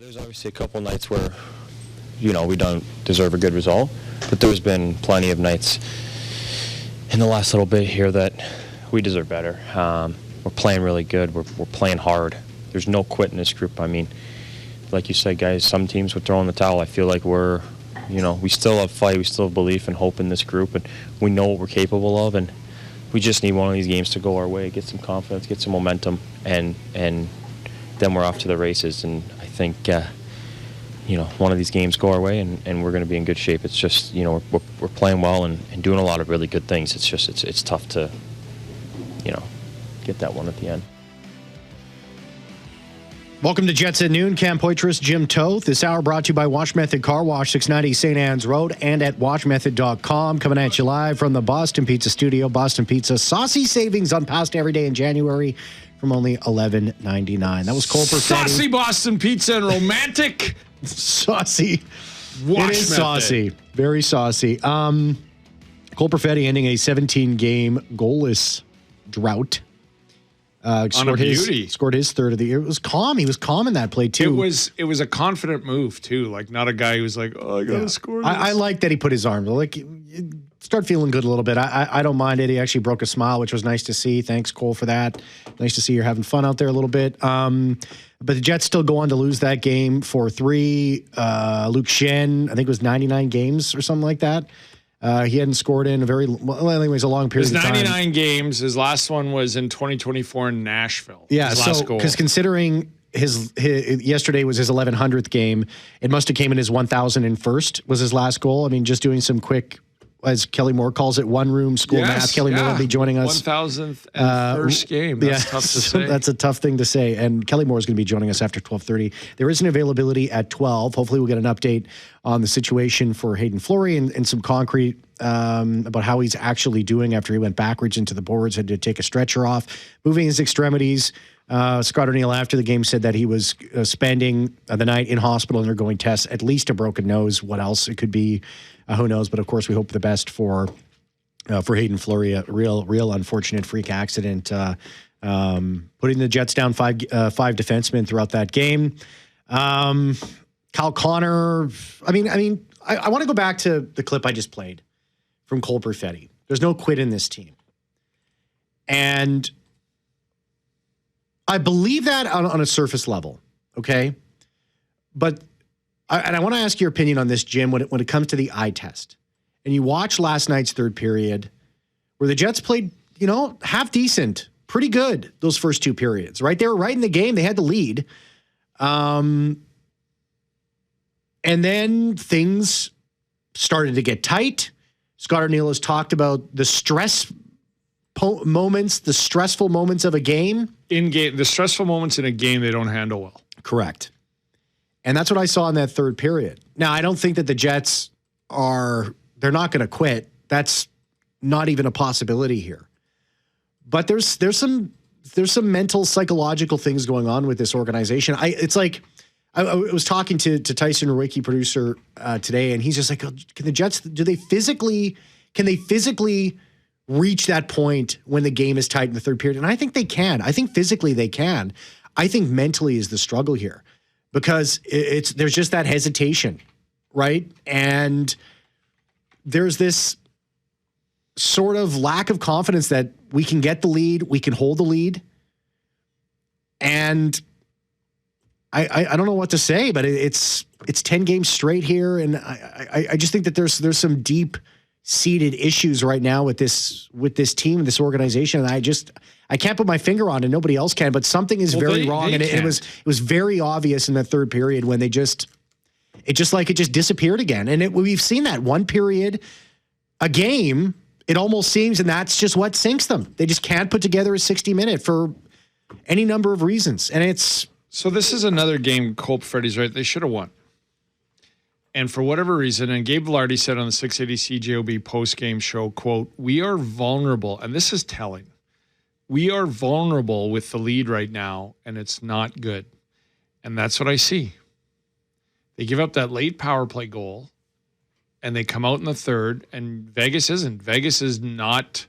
there's obviously a couple nights where, we don't deserve a good result, but there's been plenty of nights in the last little bit here that we deserve better. We're playing really good. We're playing hard. There's no quit in this group. I mean, like you said, guys, some teams would throw in the towel. I feel like we still have fight. We still have belief and hope in this group, and we know what we're capable of, and we just need one of these games to go our way, get some confidence, get some momentum, and then we're off to the races. And I think, one of these games go our way, and we're going to be in good shape. It's just, we're playing well and doing a lot of really good things. It's just, it's tough to, get that one at the end. Welcome to Jets at Noon. Cam Poitras, Jim Toth. This hour brought to you by Wash Method Car Wash, 690 St. Anne's Road, and at washmethod.com. Coming at you live from the Boston Pizza Studio. Boston Pizza, saucy savings on pasta every day in January from only $11.99. That was Cole Perfetti. Saucy Boston Pizza and romantic. Saucy. Wash it is method. Saucy. Very saucy. Cole Perfetti ending a 17-game goalless drought. Scored his third of the year. It was calm. He was calm in that play, too. It was a confident move, too. Like, not a guy who was like, oh, I got to score this. I like that he put his arm. Like, start feeling good a little bit. I don't mind it. He actually broke a smile, which was nice to see. Thanks, Cole, for that. Nice to see you're having fun out there a little bit. But the Jets still go on to lose that game 4-3. Luke Shen, I think it was 99 games or something like that. He hadn't scored in a long period of time. 99 games. His last one was in 2024 in Nashville. Yeah, because considering his yesterday was his 1100th game, it must have came in his 1001st was his last goal. I mean, just doing some quick, as Kelly Moore calls it, one-room school math. Kelly Moore will be joining us. 1000th and first game. That's tough to say. That's a tough thing to say. And Kelly Moore is going to be joining us after 12:30. There is an availability at 12. Hopefully we'll get an update on the situation for Hayden Flurry and some concrete about how he's actually doing after he went backwards into the boards, had to take a stretcher off, moving his extremities. Scott O'Neill after the game said that he was spending the night in hospital undergoing tests, at least a broken nose. What else it could be, who knows? But of course, we hope the best for Hayden Flurry. A real unfortunate freak accident, putting the Jets down five defensemen throughout that game. Kyle Connor. I want to go back to the clip I just played from Cole Perfetti. There's no quit in this team, and I believe that on a surface level, okay? But I want to ask your opinion on this, Jim, when it comes to the eye test. And you watch last night's third period where the Jets played, half decent, pretty good those first two periods, right? They were right in the game. They had the lead. And then things started to get tight. Scott O'Neill has talked about the stressful moments of a game. The stressful moments in a game they don't handle well. Correct. And that's what I saw in that third period. Now, I don't think that the Jets they're not going to quit. That's not even a possibility here. But there's some mental, psychological things going on with this organization. I was talking to Tyson Rowicki, producer, today, and he's just like, can the Jets, can they physically reach that point when the game is tight in the third period? And I think they can. I think physically they can. I think mentally is the struggle here because there's just that hesitation, right? And there's this sort of lack of confidence that we can get the lead, we can hold the lead, and I don't know what to say, but it's 10 games straight here, and I just think that there's some deep-seated issues right now with this team, this organization, and I can't put my finger on it. Nobody else can, but something is very wrong, and it was very obvious in that third period when it just disappeared again, and we've seen that one period a game. It almost seems, and that's just what sinks them. They just can't put together a 60-minute for any number of reasons, and it's. So this is another game, Cole Perfetti's right, they should have won. And for whatever reason, and Gabe Velarde said on the 680 CJOB post-game show, quote, we are vulnerable, and this is telling. We are vulnerable with the lead right now, and it's not good. And that's what I see. They give up that late power play goal, and they come out in the third, and Vegas isn't. Vegas is not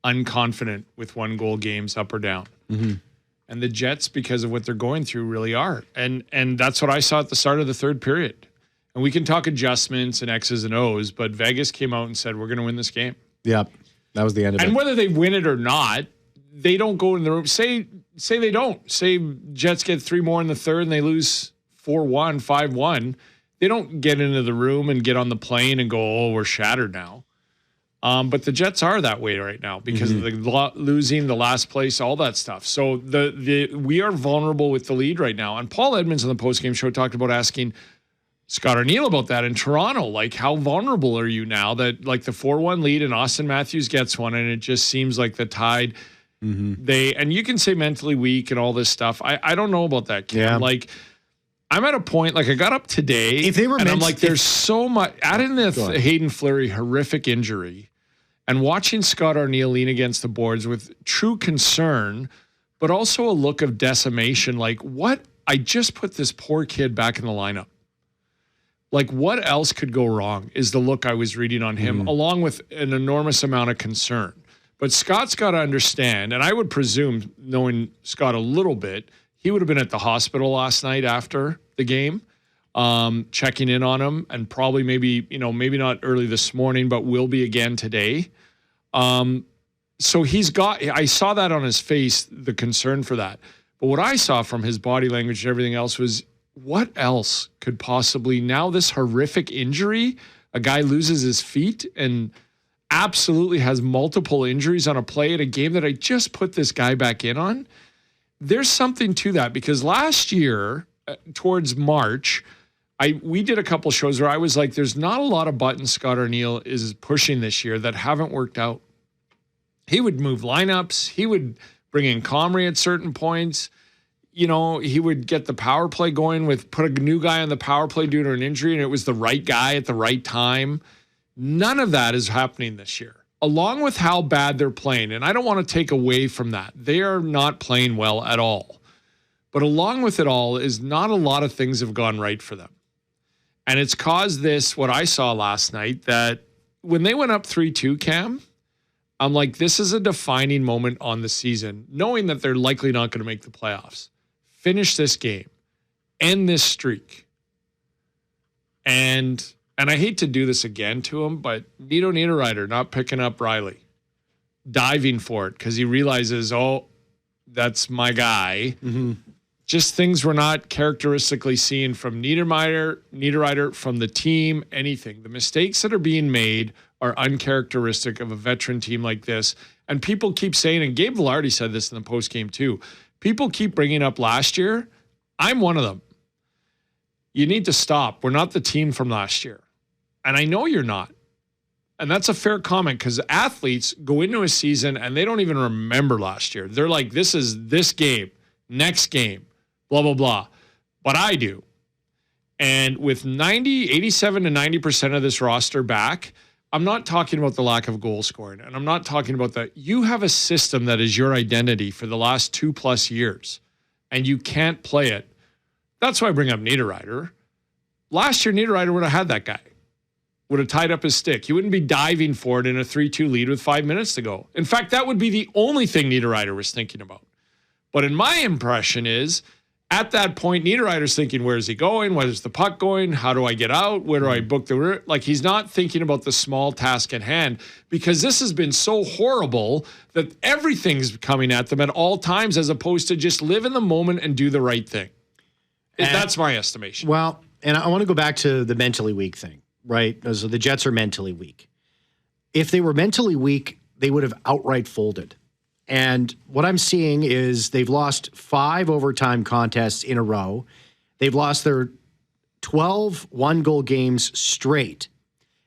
unconfident with one-goal games up or down. Mm-hmm. And the Jets, because of what they're going through, really are. And that's what I saw at the start of the third period. And we can talk adjustments and X's and O's, but Vegas came out and said, we're going to win this game. Yep. That was the end of it. And whether they win it or not, they don't go in the room. Say they don't. Say Jets get 3 more in the third and they lose 4-1, 5-1. They don't get into the room and get on the plane and go, oh, we're shattered now. But the Jets are that way right now because of the losing, the last place, all that stuff. So we are vulnerable with the lead right now. And Paul Edmonds on the postgame show talked about asking Scott Arniel about that in Toronto. Like, how vulnerable are you now that like the 4-1 lead and Austin Matthews gets one and it just seems like the Tide, and you can say mentally weak and all this stuff. I don't know about that, Cam. Yeah. Like, I'm at a point, like I got up today if they were and I'm like, there's so much, add in the Hayden Flurry horrific injury and watching Scott Arniel lean against the boards with true concern, but also a look of decimation. Like, what? I just put this poor kid back in the lineup. Like, what else could go wrong is the look I was reading on him, along with an enormous amount of concern. But Scott's got to understand, and I would presume, knowing Scott a little bit, he would have been at the hospital last night after the game, checking in on him, and probably maybe not early this morning, but will be again today. So I saw that on his face, the concern for that. But what I saw from his body language and everything else was, what else could possibly, now this horrific injury, a guy loses his feet and absolutely has multiple injuries on a play at a game that I just put this guy back in on. There's something to that because last year, towards March, we did a couple shows where I was like, there's not a lot of buttons Scott Arniel is pushing this year that haven't worked out. He would move lineups. He would bring in Comrie at certain points. He would get the power play going put a new guy on the power play due to an injury, and it was the right guy at the right time. None of that is happening this year, along with how bad they're playing. And I don't want to take away from that. They are not playing well at all. But along with it all is not a lot of things have gone right for them. And it's caused what I saw last night, that when they went up 3-2, Cam, I'm like, this is a defining moment on the season, knowing that they're likely not going to make the playoffs. Finish this game, end this streak. And I hate to do this again to him, but Nito Niederreiter not picking up Riley, diving for it because he realizes, oh, that's my guy. Just things we're not characteristically seeing from Niederreiter, from the team, anything. The mistakes that are being made are uncharacteristic of a veteran team like this. And people keep saying, and Gabe Velarde said this in the postgame too, people keep bringing up last year. I'm one of them. You need to stop. We're not the team from last year. And I know you're not. And that's a fair comment because athletes go into a season and they don't even remember last year. They're like, this is this game, next game, blah, blah, blah. But I do. And with 87 to 90% of this roster back, I'm not talking about the lack of goal scoring. And I'm not talking about that. You have a system that is your identity for the last 2+ years, and you can't play it. That's why I bring up Niederreiter. Last year, Niederreiter would have had that guy. Would have tied up his stick. He wouldn't be diving for it in a 3-2 lead with 5 minutes to go. In fact, that would be the only thing Niederreiter was thinking about. But in my impression is, at that point, Niederreiter's thinking, where's he going? Where's the puck going? How do I get out? Where do I book the route? Like, he's not thinking about the small task at hand because this has been so horrible that everything's coming at them at all times as opposed to just live in the moment and do the right thing. That's my estimation. Well, and I want to go back to the mentally weak thing, right? So the Jets are mentally weak. If they were mentally weak, they would have outright folded. And what I'm seeing is they've lost 5 overtime contests in a row. They've lost their 12 one-goal games straight.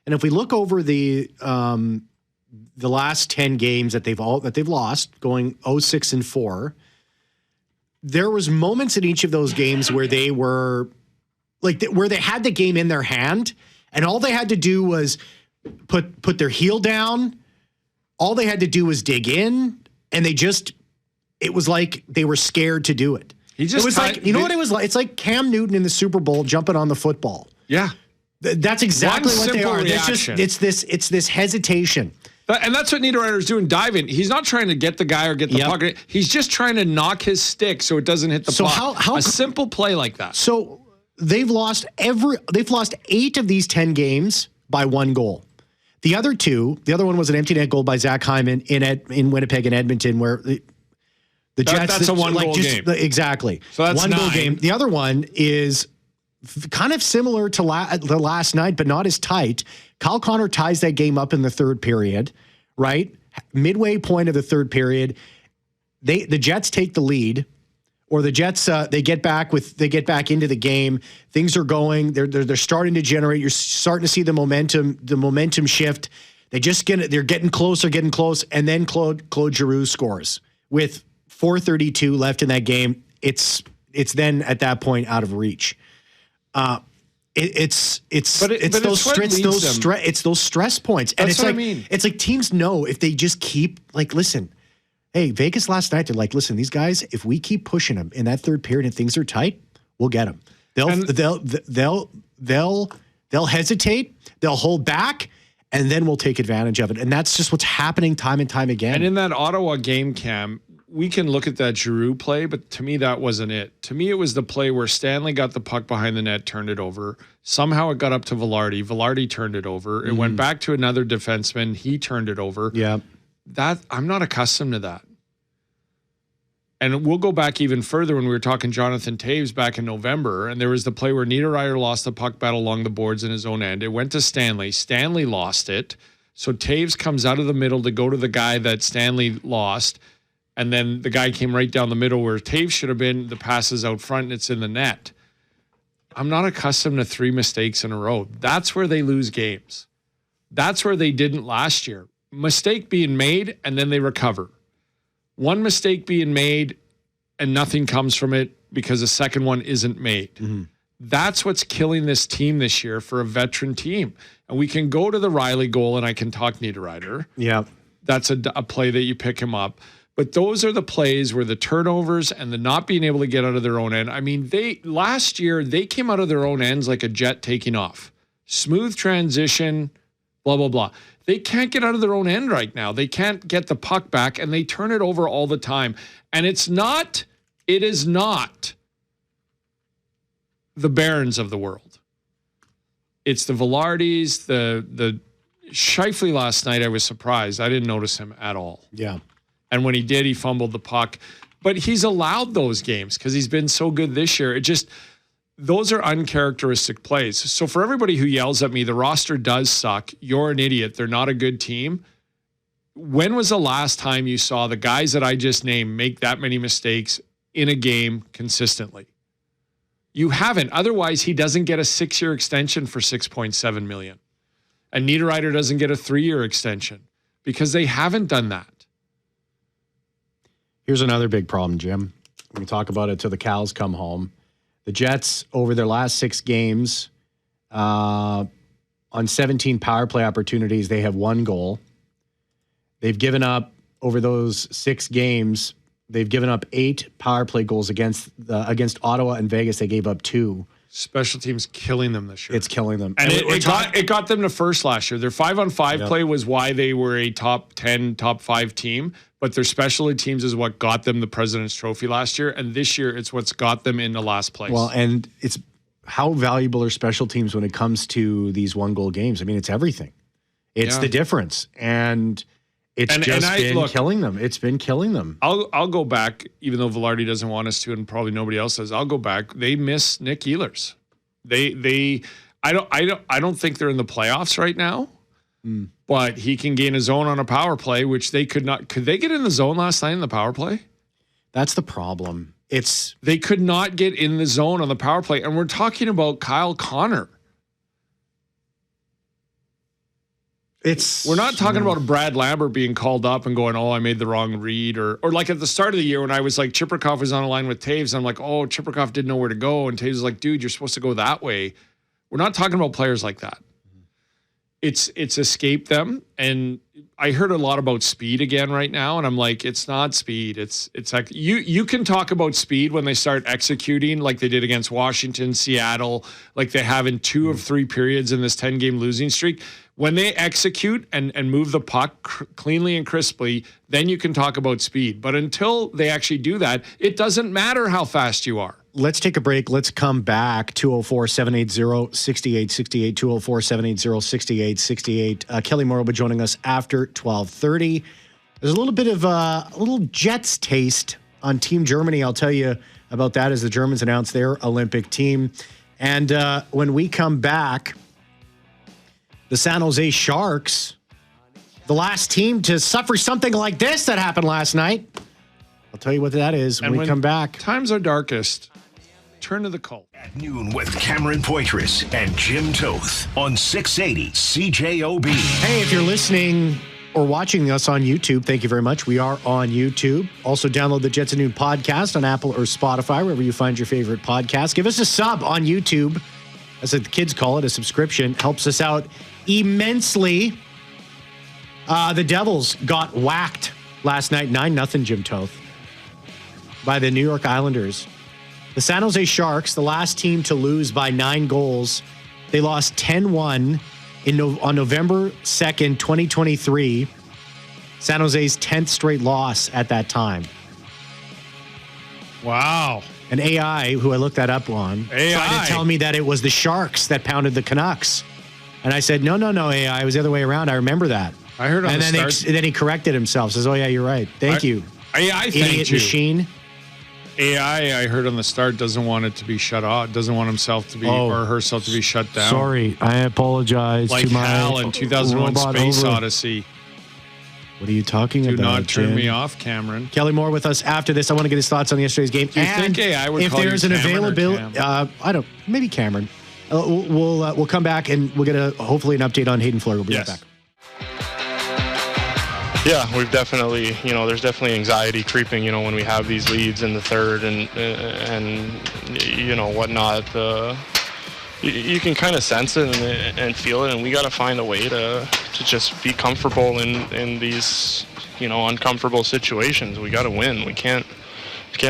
And if we look over the last 10 games that they've lost, going 0-6-4, there was moments in each of those games where they were where they had the game in their hand, and all they had to do was put their heel down. All they had to do was dig in. And it was like they were scared to do it. It was like, you know what it was like? It's like Cam Newton in the Super Bowl jumping on the football. Yeah. That's exactly what they are. Reaction. It's this hesitation. And that's what Niederreiter's doing, diving. He's not trying to get the guy or get the puck. He's just trying to knock his stick so it doesn't hit the puck. A simple play like that. So they've lost 8 of these 10 games by 1 goal. The other one was an empty net goal by Zach Hyman in Winnipeg and Edmonton, where the Jets. That's a 1-goal game. Exactly. So that's 1-goal 9. game. The other one is kind of similar to the last night, but not as tight. Kyle Connor ties that game up in the third period, right? Midway point of the third period, the Jets take the lead, or the Jets they get back into the game. Things are going. They're starting to generate. You're starting to see the momentum shift. They're getting close, and then Claude Giroux scores with 4:32 left in that game. It's then at that point out of reach. It's those stress points, and That's what I mean. It's like teams know if they just keep listen. Hey, Vegas last night, they're like, listen, these guys, if we keep pushing them in that third period and things are tight, we'll get them. They'll hesitate, they'll hold back, and then we'll take advantage of it. And that's just what's happening time and time again. And in that Ottawa game, Cam, we can look at that Giroux play, but to me, that wasn't it. To me, it was the play where Stanley got the puck behind the net, turned it over. Somehow it got up to Velarde. Velarde turned it over. It went back to another defenseman. He turned it over. Yeah. I'm not accustomed to that. And we'll go back even further when we were talking Jonathan Toews back in November, and there was the play where Niederreiter lost the puck battle along the boards in his own end. It went to Stanley. Stanley lost it. So Toews comes out of the middle to go to the guy that Stanley lost, and then the guy came right down the middle where Toews should have been. The pass is out front, and it's in the net. I'm not accustomed to 3 mistakes in a row. That's where they lose games. That's where they didn't last year. Mistake being made, and then they recover. One mistake being made, and nothing comes from it because the second one isn't made. Mm-hmm. That's what's killing this team this year for a veteran team. And we can go to the Riley goal, and I can talk Niederreiter. Yeah. That's a play that you pick him up. But those are the plays where the turnovers and the not being able to get out of their own end. I mean, last year, they came out of their own ends like a jet taking off. Smooth transition, blah, blah, blah. They can't get out of their own end right now. They can't get the puck back, and they turn it over all the time. And it is not the Barons of the world. It's the Velardes, the Scheifele last night. I was surprised. I didn't notice him at all. Yeah. And when he did, he fumbled the puck. But he's allowed those games because he's been so good this year. Those are uncharacteristic plays. So for everybody who yells at me, the roster does suck. You're an idiot. They're not a good team. When was the last time you saw the guys that I just named make that many mistakes in a game consistently? You haven't. Otherwise, he doesn't get a 6-year extension for $6.7 million. And Niederreiter doesn't get a 3-year extension because they haven't done that. Here's another big problem, Jim. We talk about it till the cows come home. The Jets, over their last 6 games, on 17 power play opportunities, they have 1 goal. They've given up, over those 6 games, they've given up 8 power play goals against Ottawa and Vegas. They gave up 2. Special teams killing them this year. It's killing them. And it got them to first last year. Their 5-on-5 play was why they were a top 10, top 5 team. But their specialty teams is what got them the President's Trophy last year. And this year, it's what's got them in the last place. Well, and it's how valuable are special teams when it comes to these 1-goal games? I mean, it's everything. It's the difference. And it's been killing them. It's been killing them. I'll go back, even though Velarde doesn't want us to, and probably nobody else does. I'll go back. They miss Nick Ehlers. I don't think they're in the playoffs right now. But he can gain a zone on a power play, which they could not. Could they get in the zone last night in the power play? That's the problem. They could not get in the zone on the power play. And we're talking about Kyle Connor. We're not talking about Brad Lambert being called up and going, oh, I made the wrong read. Or like at the start of the year when I was like, Chiprikov was on a line with Toews. And I'm like, oh, Chiprikov didn't know where to go. And Toews was like, dude, you're supposed to go that way. We're not talking about players like that. It's escaped them. And I heard a lot about speed again right now. And I'm like, it's not speed. It's like you can talk about speed when they start executing like they did against Washington, Seattle, like they have in 2 of 3 periods in this 10-game losing streak. When they execute and move the puck cleanly and crisply, then you can talk about speed. But until they actually do that, it doesn't matter how fast you are. Let's take a break. Let's come back. 204-780-6868, 204-780-6868. Kelly Moore will be joining us after 12:30. There's a little bit of a little Jets taste on Team Germany. I'll tell you about that as the Germans announce their Olympic team. And when we come back, the San Jose Sharks, the last team to suffer something like this that happened last night. I'll tell you what that is when we come back. Times are darkest. Turn to the cult. At noon with Cameron Poitras and Jim Toth on 680 CJOB. Hey, if you're listening or watching us on YouTube, thank you very much. We are on YouTube. Also, download the Jets at Noon podcast on Apple or Spotify, wherever you find your favorite podcast. Give us a sub on YouTube, as the kids call it, a subscription. Helps us out immensely. The Devils got whacked last night, 9-0, Jim Toth, by the New York Islanders. The San Jose Sharks, the last team to lose by 9 goals, they lost 10-1 on November 2nd, 2023. San Jose's 10th straight loss at that time. Wow. And AI, who I looked that up on, tried to tell me that it was the Sharks that pounded the Canucks. And I said, no, AI. It was the other way around. I remember that. I heard on and the then start. then he corrected himself. Says, oh, yeah, you're right. Thank you. AI, thank Idiot you. machine. AI, I heard on the start, doesn't want it to be shut off, doesn't want himself to be or herself to be shut down. Sorry, I apologize like to my Hal in 2001 Space over. Odyssey. What are you talking about? Do not turn Jim? me off, Cameron. Kelly Moore with us after this. I want to get his thoughts on yesterday's game. Do you think AI would if call there's you an Cameron or availability, Cam? I don't. Maybe Cameron. We'll come back and we'll get hopefully an update on Hayden Flurry. We'll be right back. Yeah, we've definitely, there's definitely anxiety creeping, when we have these leads in the third and whatnot. You can kind of sense it and feel it, and we got to find a way to just be comfortable in these, uncomfortable situations. We got to win. We can't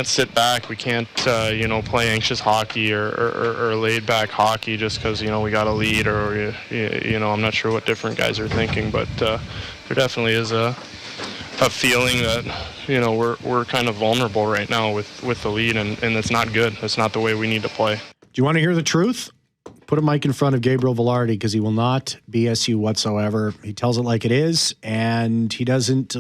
sit back. We can't, play anxious hockey or laid back hockey just because, we got a lead or, I'm not sure what different guys are thinking, but there definitely is a feeling that, we're kind of vulnerable right now with the lead, and it's not good. It's not the way we need to play. Do you want to hear the truth? Put a mic in front of Gabriel Velarde because he will not BS you whatsoever. He tells it like it is, and he doesn't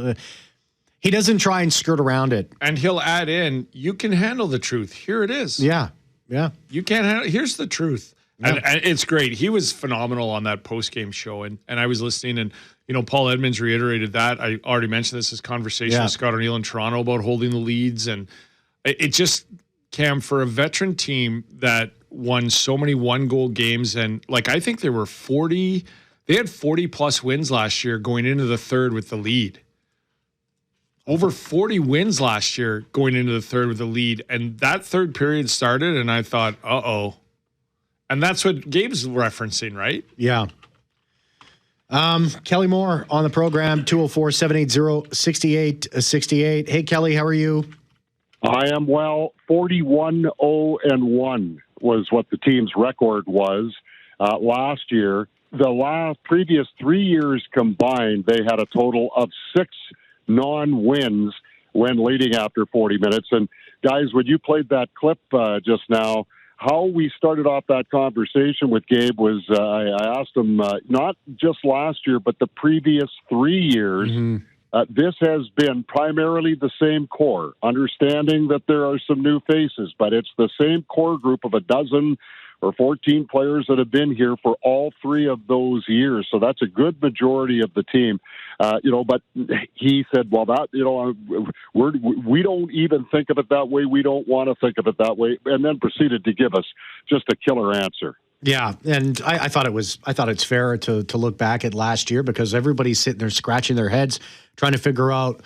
try and skirt around it. And he'll add in, you can handle the truth. Here it is. Yeah. You can't handle here's the truth. Yeah. And it's great. He was phenomenal on that post-game show, and I was listening, and Paul Edmonds reiterated that. I already mentioned this as conversation with Scott O'Neill in Toronto about holding the leads, and it just, Cam, for a veteran team that won so many one-goal games, and I think there were 40 plus wins last year going into the third with the lead. Over 40 wins last year going into the third with the lead, and that third period started, and I thought, uh-oh. And that's what Gabe's referencing, right? Yeah. Kelly Moore on the program, 204-780-6868. Hey, Kelly, how are you? I am well. 41-0-1 was what the team's record was last year. The previous 3 years combined, they had a total of 6 non-wins when leading after 40 minutes. And guys, when you played that clip just now, how we started off that conversation with Gabe was I asked him not just last year, but the previous 3 years. Mm-hmm. This has been primarily the same core, understanding that there are some new faces, but it's the same core group of 12 or 14 players that have been here for all 3 of those years. So that's a good majority of the team. But he said, well, that, we don't even think of it that way. We don't want to think of it that way. And then proceeded to give us just a killer answer. Yeah, and I thought it's fair to look back at last year because everybody's sitting there scratching their heads trying to figure out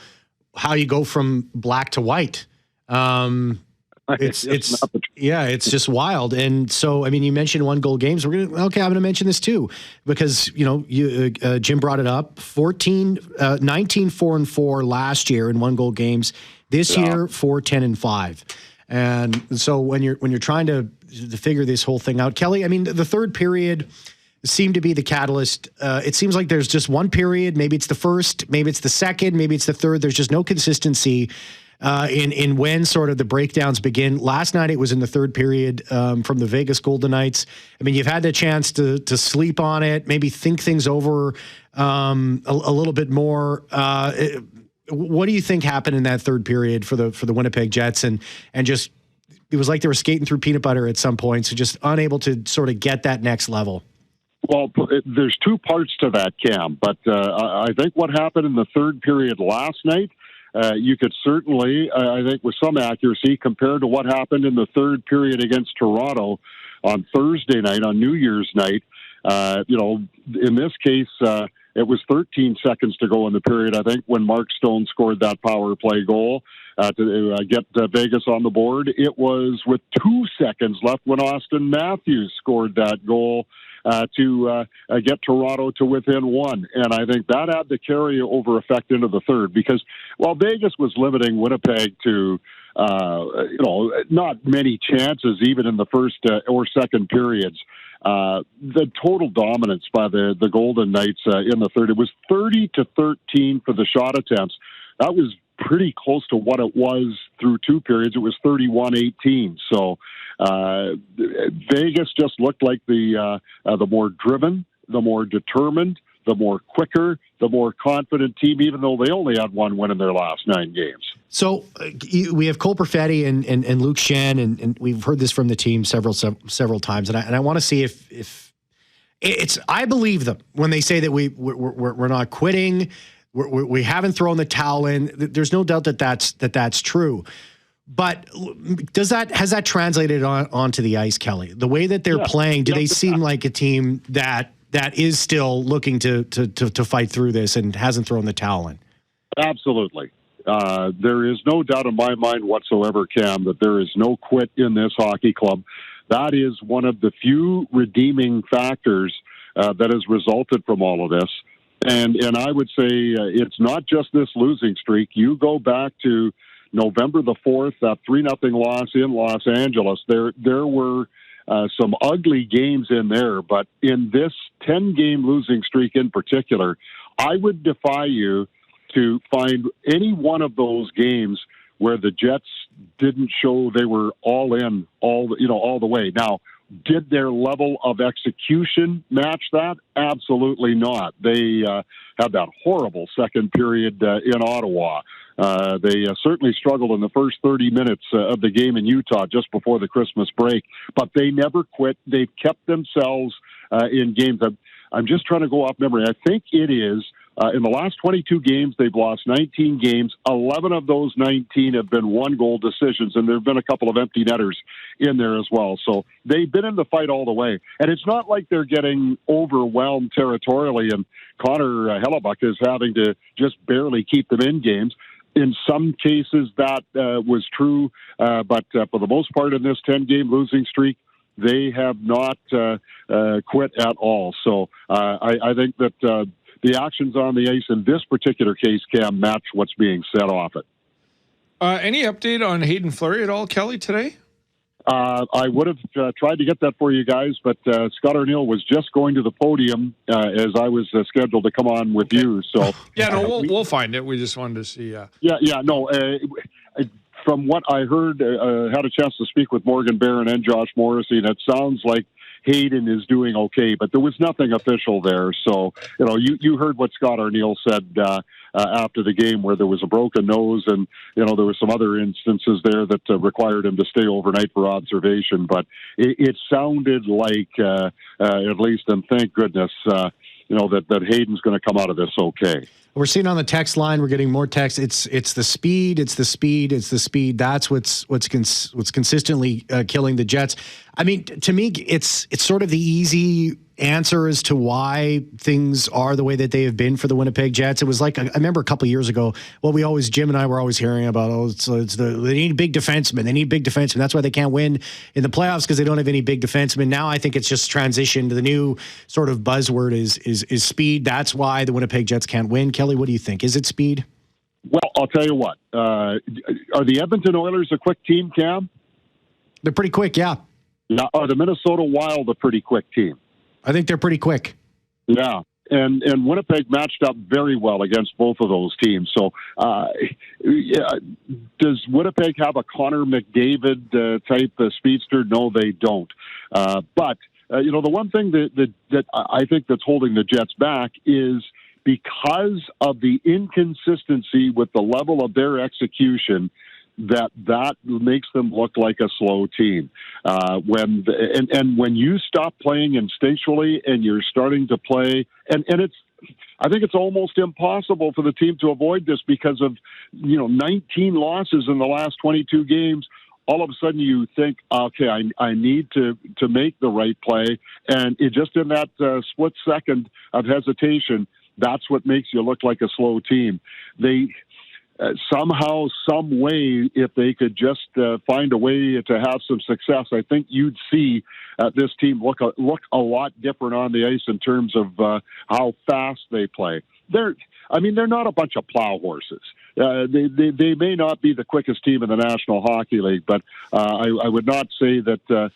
how you go from black to white. It's just wild. And so, I mean, you mentioned 1-goal games. I'm going to mention this too, because, Jim brought it up, 19-4-4 last year in 1-goal games. This year, 4-10-5. And so when you're trying to figure this whole thing out, Kelly, I mean, the third period, seem to be the catalyst. It seems like there's just one period. Maybe it's the first, maybe it's the second, maybe it's the third. There's just no consistency in when sort of the breakdowns begin. Last night it was in the third period from the Vegas Golden Knights. I mean, you've had the chance to sleep on it, maybe think things over a little bit more. What do you think happened in that third period for the Winnipeg Jets? And just it was like they were skating through peanut butter at some point, so just unable to sort of get that next level. Well, there's two parts to that, Cam. But I think what happened in the third period last night, you could certainly, I think with some accuracy, compare to what happened in the third period against Toronto on Thursday night, on New Year's night. In this case, it was 13 seconds to go in the period, I think, when Mark Stone scored that power play goal to get Vegas on the board. It was with 2 seconds left when Austin Matthews scored that goal to get Toronto to within one. And I think that had the carryover effect into the third because while Vegas was limiting Winnipeg to not many chances even in the first or second periods, the total dominance by the Golden Knights in the third, it was 30-13 for the shot attempts. That was pretty close to what it was through two periods. It was 31-18. So Vegas just looked like the more driven, the more determined, the more quicker, the more confident team, even though they only had one win in their last 9 games. So we have Cole Perfetti and Luke Shen, and we've heard this from the team several times, and I want to see if it's. I believe them when they say that we're not quitting, we haven't thrown the towel in. There's no doubt that that's true. But has that translated onto the ice, Kelly? The way that they're playing, do they seem like a team that is still looking to fight through this and hasn't thrown the towel in? Absolutely. There is no doubt in my mind whatsoever, Cam, that there is no quit in this hockey club. That is one of the few redeeming factors that has resulted from all of this. And I would say it's not just this losing streak. You go back to November the 4th, that 3-0 loss in Los Angeles. There were some ugly games in there, but in this 10-game losing streak in particular, I would defy you to find any one of those games where the Jets didn't show they were all in, all the way. Now, did their level of execution match that? Absolutely not. They had that horrible second period in Ottawa. They certainly struggled in the first 30 minutes of the game in Utah just before the Christmas break, but they never quit. They've kept themselves in games. I'm just trying to go off memory. I think it is in the last 22 games, they've lost 19 games. 11 of those 19 have been one-goal decisions, and there have been a couple of empty netters in there as well. So they've been in the fight all the way. And it's not like they're getting overwhelmed territorially, and Connor Hellebuck is having to just barely keep them in games. In some cases, that was true, but for the most part in this 10-game losing streak, they have not quit at all. So I think that the actions on the ice in this particular case, Cam, match what's being said off it. Any update on Hayden Flurry at all, Kelly, today? I would have tried to get that for you guys, but Scott Arniel was just going to the podium as I was scheduled to come on with you. So we'll find it. We just wanted to see. From what I heard, had a chance to speak with Morgan Barron and Josh Morrissey, and it sounds like Hayden is doing okay, but there was nothing official there. So, you heard what Scott Arniel said after the game, where there was a broken nose, and there were some other instances there that required him to stay overnight for observation. But it sounded like, at least, and thank goodness, that Hayden's going to come out of this okay. We're seeing on the text line, we're getting more text. It's the speed. That's what's consistently killing the Jets. I mean, to me, it's sort of the easy answer as to why things are the way that they have been for the Winnipeg Jets. It was like, I remember a couple of years ago, Jim and I were always hearing about, they need big defensemen. They need big defensemen. That's why they can't win in the playoffs, because they don't have any big defensemen. Now I think it's just transitioned. The new sort of buzzword is speed. That's why the Winnipeg Jets can't win. Kelly, what do you think? Is it speed? Well, I'll tell you what. Are the Edmonton Oilers a quick team, Cam? They're pretty quick, yeah. Now, are the Minnesota Wild a pretty quick team? I think they're pretty quick. Yeah. And Winnipeg matched up very well against both of those teams. So, does Winnipeg have a Connor McDavid type speedster? No, they don't. But the one thing that I think that's holding the Jets back is because of the inconsistency with the level of their execution. That makes them look like a slow team. When you stop playing instinctually and you're starting to play, I think it's almost impossible for the team to avoid this because of 19 losses in the last 22 games. All of a sudden you think, okay, I need to make the right play, and it just in that split second of hesitation, that's what makes you look like a slow team. They. Somehow, some way, if they could just find a way to have some success, I think you'd see this team look a lot different on the ice in terms of how fast they play. They're not a bunch of plow horses. They may not be the quickest team in the National Hockey League, but I would not say that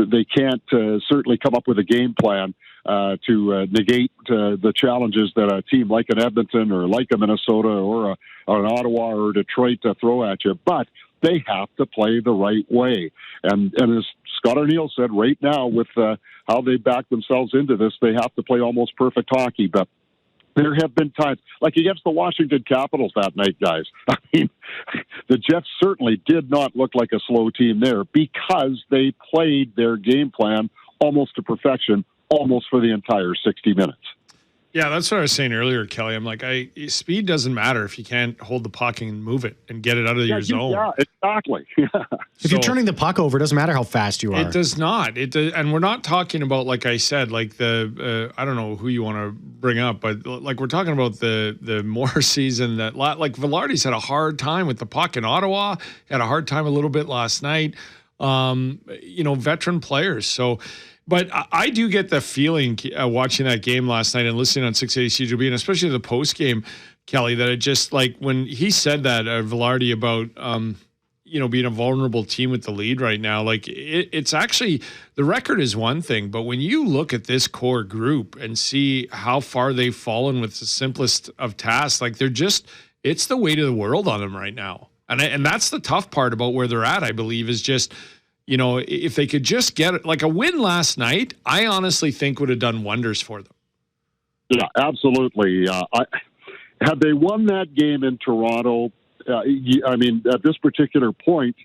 they can't certainly come up with a game plan to negate the challenges that a team like an Edmonton or like a Minnesota or an Ottawa or Detroit throw at you. But they have to play the right way. And as Scott Arniel said, right now with how they back themselves into this, they have to play almost perfect hockey. But there have been times, like against the Washington Capitals that night, guys. I mean, the Jets certainly did not look like a slow team there because they played their game plan almost to perfection, almost for the entire 60 minutes. Yeah, that's what I was saying earlier, Kelly. I'm like, speed doesn't matter if you can't hold the puck and move it and get it out of your zone. Yeah, exactly. If you're turning the puck over, it doesn't matter how fast you are. It does not. And we're not talking about, like I said, like the I don't know who you want to bring up, but like we're talking about the Moore season that like Velarde's had a hard time with the puck in Ottawa. Had a hard time a little bit last night. Veteran players. So. But I do get the feeling watching that game last night and listening on 680 CJOB, and especially the post game, Kelly, that it just like when he said that Velarde about being a vulnerable team with the lead right now, like it's actually the record is one thing, but when you look at this core group and see how far they've fallen with the simplest of tasks, like it's the weight of the world on them right now, and that's the tough part about where they're at. I believe is just. If they could just get it, like a win last night, I honestly think would have done wonders for them. Yeah, absolutely. Had they won that game in Toronto, at this particular point,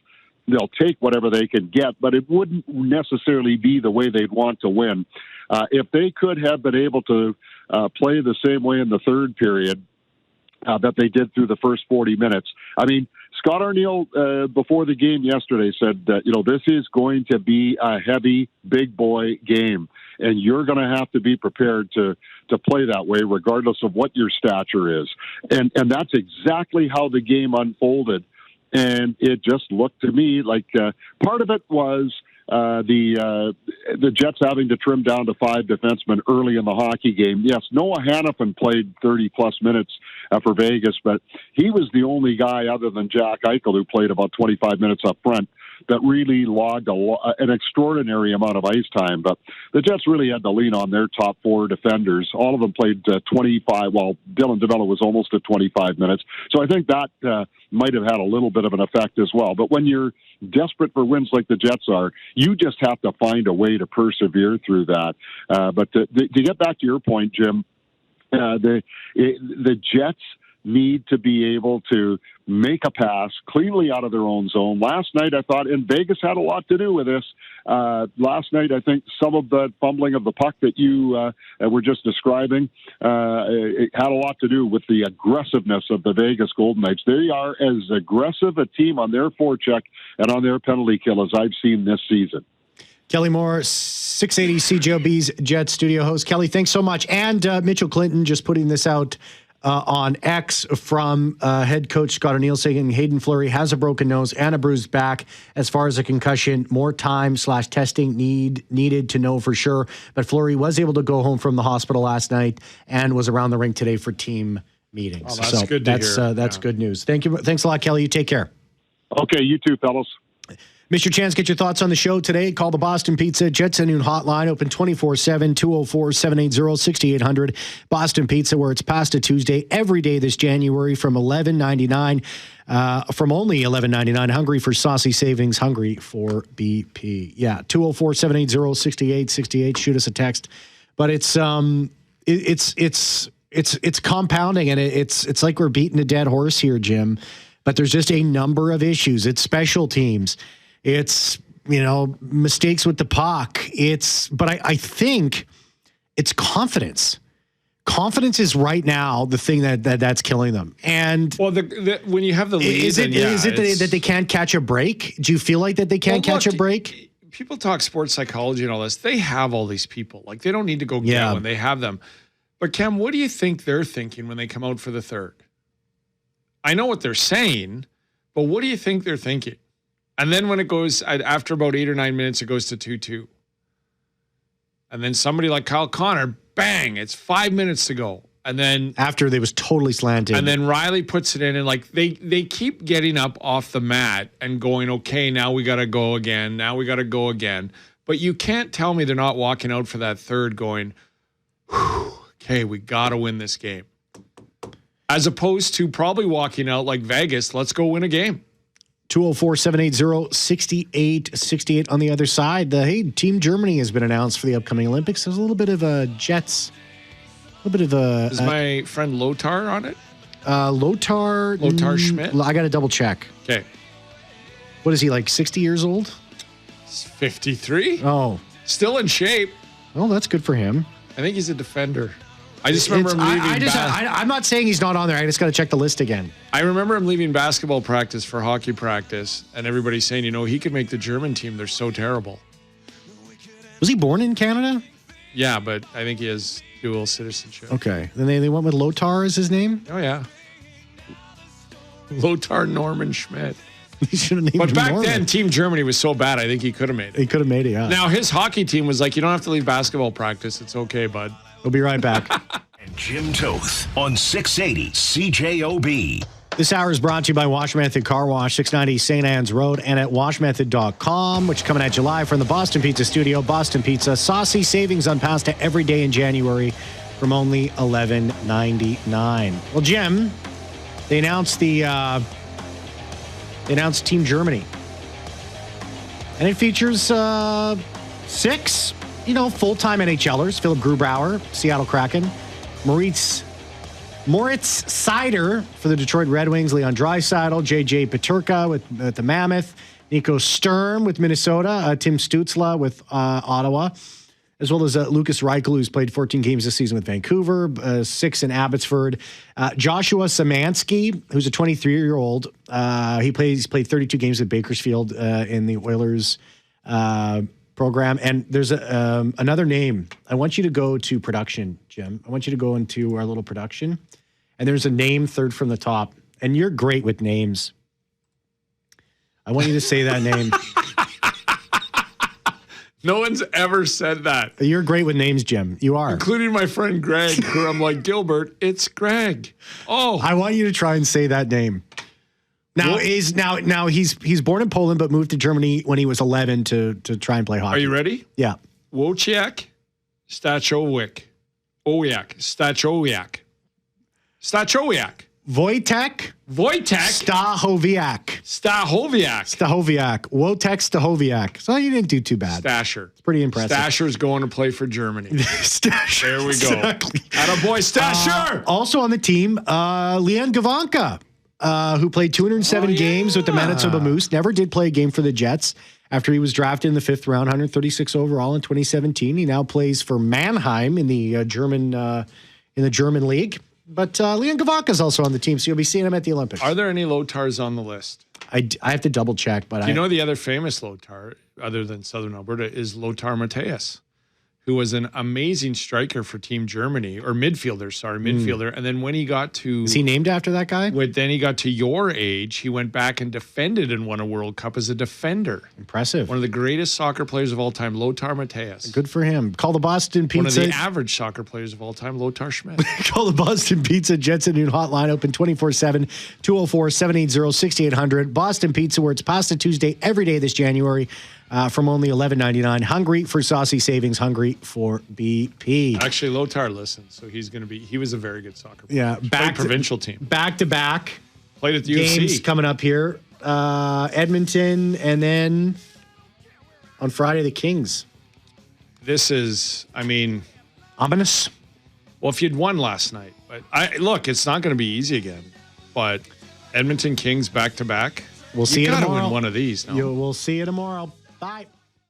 they'll take whatever they can get, but it wouldn't necessarily be the way they'd want to win. If they could have been able to play the same way in the third period that they did through the first 40 minutes, Scott Arniel, before the game yesterday, said that, this is going to be a heavy, big boy game, and you're going to have to be prepared to play that way, regardless of what your stature is. And that's exactly how the game unfolded. And it just looked to me like part of it was the Jets having to trim down to 5 defensemen early in the hockey game. Yes, Noah Hannafin played 30-plus minutes for Vegas, but he was the only guy other than Jack Eichel who played about 25 minutes up front that really logged an extraordinary amount of ice time. But the Jets really had to lean on their top 4 defenders. All of them played 25, while Dylan DeMello was almost at 25 minutes. So I think that might have had a little bit of an effect as well. But when you're desperate for wins like the Jets are, you just have to find a way to persevere through that. But to get back to your point, Jim, the Jets need to be able to make a pass cleanly out of their own zone. Last night, I thought, and Vegas had a lot to do with this. Last night, I think some of the fumbling of the puck that you were just describing it had a lot to do with the aggressiveness of the Vegas Golden Knights. They are as aggressive a team on their forecheck and on their penalty kill as I've seen this season. Kelly Moore, 680 CJOB's Jet studio host. Kelly, thanks so much. And Mitchell Clinton just putting this out on X from head coach Scott Arniel saying Hayden Flurry has a broken nose and a bruised back. As far as a concussion, more time/testing needed to know for sure. But Flurry was able to go home from the hospital last night and was around the rink today for team meetings. Oh, that's good to hear. That's good news. Thank you. Thanks a lot, Kelly. You take care. Okay, you too, fellas. Missed your chance. Get your thoughts on the show today. Call the Boston Pizza Jets at Noon hotline. Open 24/7, 204-780-6800. Boston Pizza, where it's Pasta Tuesday every day this January from $11.99. From only $11.99. Hungry for saucy savings. Hungry for BP. Yeah, 204-780-6868. Shoot us a text. But it's compounding, and it's like we're beating a dead horse here, Jim. But there's just a number of issues. It's special teams. It's, mistakes with the puck. But I think it's confidence. Confidence is right now the thing that's killing them. And when you have the lead, is it that they can't catch a break? Do you feel like that they can't catch a break? People talk sports psychology and all this. They have all these people. Like, they don't need to go get one. They have them. But Cam, what do you think they're thinking when they come out for the third? I know what they're saying, but what do you think they're thinking? And then when it goes, after about 8 or 9 minutes, it goes to 2-2. And then somebody like Kyle Connor, bang, it's 5 minutes to go. And then after they was totally slanted. And then Riley puts it in, and like they keep getting up off the mat and going, okay, now we got to go again. Now we got to go again. But you can't tell me they're not walking out for that third going, okay, we got to win this game. As opposed to probably walking out like Vegas, let's go win a game. 204-780-6868 on the other side. Team Germany has been announced for the upcoming Olympics. There's a little bit of a Jets. A little bit of a. Is my friend Lothar on it? Lothar Schmidt? I got to double check. Okay. What is he, like 60 years old? He's 53. Oh. Still in shape. Oh, that's good for him. I think he's a defender. I just remember him leaving. I'm not saying he's not on there. I just got to check the list again. I remember him leaving basketball practice for hockey practice, and everybody saying, he could make the German team. They're so terrible. Was he born in Canada? Yeah, but I think he has dual citizenship. Okay. Then they went with Lothar as his name? Oh, yeah. Lothar Norman Schmidt. He should have named him But back Norman. then, Team Germany was so bad, I think he could have made it. He could have made it, yeah. Now, his hockey team was like, you don't have to leave basketball practice. It's okay, bud. We'll be right back. And Jim Toth on 680 CJOB. This hour is brought to you by Wash Method Car Wash, 690 St. Anne's Road, and at washmethod.com, which is coming at you live from the Boston Pizza Studio. Boston Pizza, saucy savings on pasta every day in January from only $11.99. Well, Jim, they announced Team Germany, and it features 6, full-time NHLers: Philip Grubauer, Seattle Kraken; Moritz Seider for the Detroit Red Wings; Leon Draisaitl; JJ Peterka with the Mammoth; Nico Sturm with Minnesota; Tim Stützle with Ottawa, as well as Lucas Reichel, who's played 14 games this season with Vancouver, 6 in Abbotsford. Joshua Szymanski, who's a 23-year-old. He's played 32 games with Bakersfield in the Oilers program. And there's another name. I want you to go to production, Jim. I want you to go into our little production. And there's a name third from the top. And you're great with names. I want you to say that name. No one's ever said that. You're great with names, Jim. You are. Including my friend Greg, who I'm like, Gilbert, it's Greg. Oh. I want you to try and say that name. Now he's born in Poland but moved to Germany when he was 11 to try and play hockey. Are you ready? Yeah. Wojciech Stachowiak. Stachowiak. Wojtek Stachowiak. Wojtek Stachowiak. So you didn't do too bad. Stasher. It's pretty impressive. Stasher's going to play for Germany. Stasher. There we go. Exactly. Attaboy, Stasher. Also on the team, Leon Gavanka, who played 207 games with the Manitoba Moose. Never did play a game for the Jets after he was drafted in the 5th round, 136 overall in 2017. He now plays for Mannheim in the German league. But Leon Gavanka is also on the team, so you'll be seeing him at the Olympics. Are there any Lothars on the list? I have to double check, but Do you know the other famous Lothar, other than Southern Alberta, is Lothar Matthäus, who was an amazing striker for Team Germany, or midfielder. And then when he got to... Is he named after that guy? Then he got to your age, he went back and defended and won a World Cup as a defender. Impressive. One of the greatest soccer players of all time, Lothar Matthäus. Good for him. Call the Boston Pizza. One of the average soccer players of all time, Lothar Schmidt. Call the Boston Pizza Jets at noon hotline, open 24/7, 204-780-6800. Boston Pizza, where it's Pasta Tuesday every day this January. From only $11.99. Hungry for saucy savings, hungry for BP. Actually, Lothar listens, so he was a very good soccer player. Yeah, Played provincial team. Back to back. Played at the games UFC. coming up here. Edmonton, and then on Friday, the Kings. This is, ominous. Well, if you'd won last night, but look, it's not going to be easy again. But Edmonton Kings back to back. We'll see you tomorrow. You got to win one of these. No? We'll see you tomorrow. Bye.